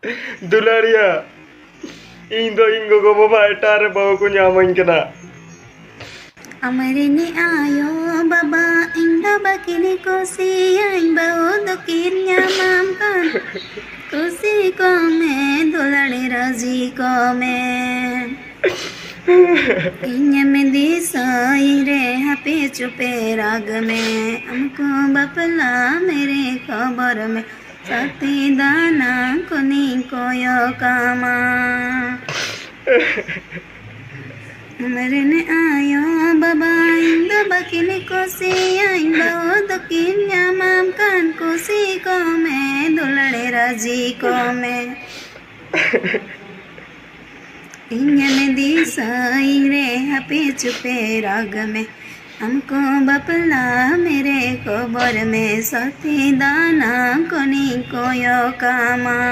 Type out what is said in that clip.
दुलारिया इन दो इंगो को बाबा एटारे बाबू को ᱧᱟᱢᱟᱹᱧ ᱠᱟᱱᱟ Amarini ayo baba inda bakini kusi ay bao dokin nyamam kan kusi ko me dulani razi ko me इन्हें में दिसाई रे हपे चुपे राग में हमको बपला मेरे खबर में सती दाना कोनी कोयो कामा मरने आयो बाबा इंदा बकिनी कोसी इंदा दकिन यामाम कान कोसी को मैं दुलड़े राजी को मैं इन्हें दिसाई रे हपे चुपे राग में हमको बपला मेरे खबर में सती दाना कोनी कोयो कामा।